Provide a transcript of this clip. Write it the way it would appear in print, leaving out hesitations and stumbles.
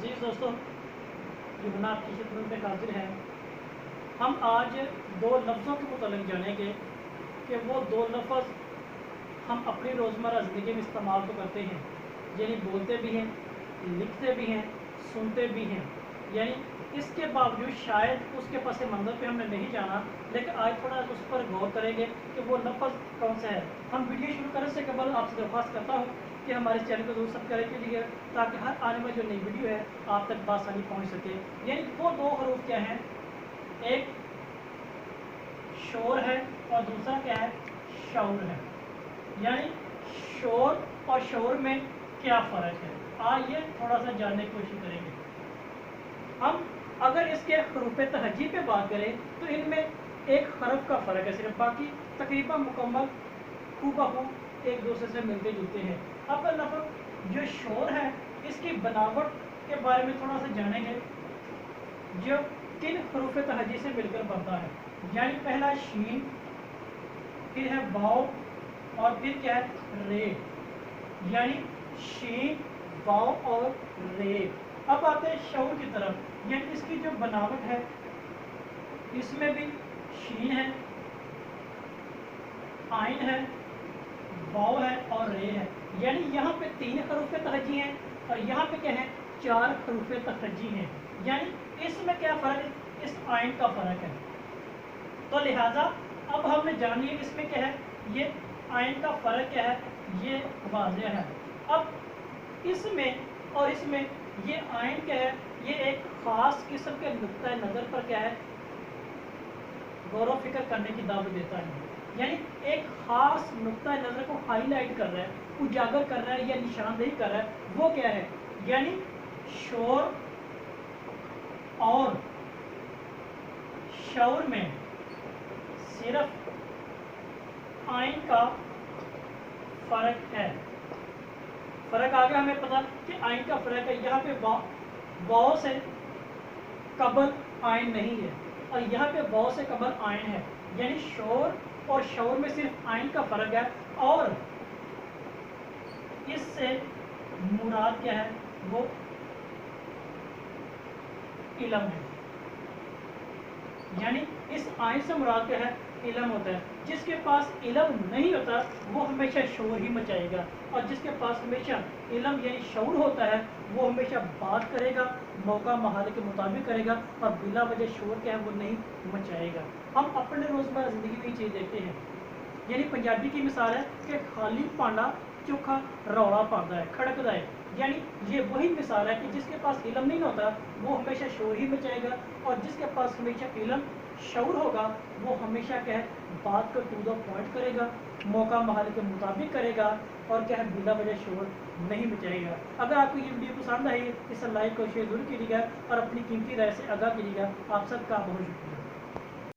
अजीज़ दोस्तों, युवना आपकी खिदमत में हाजिर है। हम आज दो लफ्ज़ों के मुतालिक जानेंगे कि वो दो लफ्ज़ हम अपनी रोज़मर्रा ज़िंदगी में इस्तेमाल तो करते हैं, यानी बोलते भी हैं, लिखते भी हैं, सुनते भी हैं। यानी इसके बावजूद शायद उसके पस मंज़र पे हमने नहीं जाना, लेकिन आज थोड़ा उस पर गौर करेंगे कि वो लफ्ज़ कौन सा है। हम वीडियो शुरू करने से कबल आपसे दरख्वास्त करता हूँ कि हमारे चैनल को जरूर सब्सक्राइब कीजिए ताकि हर आने वाली जो नई वीडियो है आप तक बआसानी पहुँच सके। यानी वो दो हरूफ क्या हैं, एक शोर है और दूसरा क्या है, शऊर है। यानी शोर और शऊर में क्या फ़र्क है, आइए थोड़ा सा जानने की कोशिश करेंगे। हम अगर इसके हरूफ तहजी पे बात करें तो इनमें एक हरफ का फ़र्क है सिर्फ, बाकी तकरीबन मुकम्मल हूबहू एक दूसरे से मिलते जुलते हैं। अब लफ्ज़ जो शोर है इसकी बनावट के बारे में थोड़ा सा जानेंगे, जो किन हरूफ तहजी से मिलकर बनता है। यानी पहला शीन, फिर है वाव और फिर क्या है, रे। यानी शीन, वाव और रे। अब आते हैं शऊर की तरफ। यानी इसकी जो बनावट है इसमें भी शीन है, आइन है, वाव है और रे है। यानी यहाँ पे 3 हरूफ तहजी हैं और यहाँ पे क्या है, 4 हरूफ तहजी हैं। यानी इसमें क्या फ़र्क है, इस आइन का फ़र्क है। तो लिहाजा अब हमने जान लिया इसमें क्या है, ये आइन का फ़र्क क्या है, ये वाज़ेह है। अब इसमें और इसमें ये आइन क्या है, ये एक ख़ास किस्म के नुक्ता नज़र पर क्या है, गौर व फिक्र करने की दावत देता है। यानी एक ख़ास नुक्ता नज़र को हाईलाइट कर रहा है, उजागर कर रहा है या निशानदेही कर रहा है। वो क्या है, यानी शोर और शऊर में सिर्फ आइन का फ़र्क है। फ़र्क आ गया हमें पता कि आइन का फ़र्क है। यहाँ पे वाव से कबल आइन नहीं है और यहाँ पे वाव से कबल आइन है। यानी शोर और शऊर में सिर्फ आइन का फ़र्क है और इससे मुराद क्या है, वो इल्म है। यानी इस आइन से मुराद क्या है, इल्म होता है। जिसके पास इल्म नहीं होता वो हमेशा शोर ही मचाएगा और जिसके पास हमेशा इल्म यानी शऊर होता है वो हमेशा बात करेगा, मौका महाल के मुताबिक करेगा और बिला वजह शोर क्या है वो नहीं मचाएगा। हम अपने रोज़मर्रा ज़िंदगी में ये चीज़ देखते हैं। यानी पंजाबी की मिसाल है कि खाली पांडा चोखा रौला पाता है, खड़कता है। यानी ये वही मिसाल है कि जिसके पास इल्म नहीं होता वो हमेशा शोर ही मचाएगा और जिसके पास हमेशा इल्म शऊर होगा वो हमेशा क्या है, बात को टू द पॉइंट करेगा, मौका महाल के मुताबिक करेगा और क्या है, बिला वजह शोर नहीं मचाएगा। अगर आपको ये वीडियो पसंद आई इसे लाइक और शेयर जरूर कीजिएगा और अपनी कीमती राय से आगाह कीजिएगा। आप सबका बहुत शुक्रिया।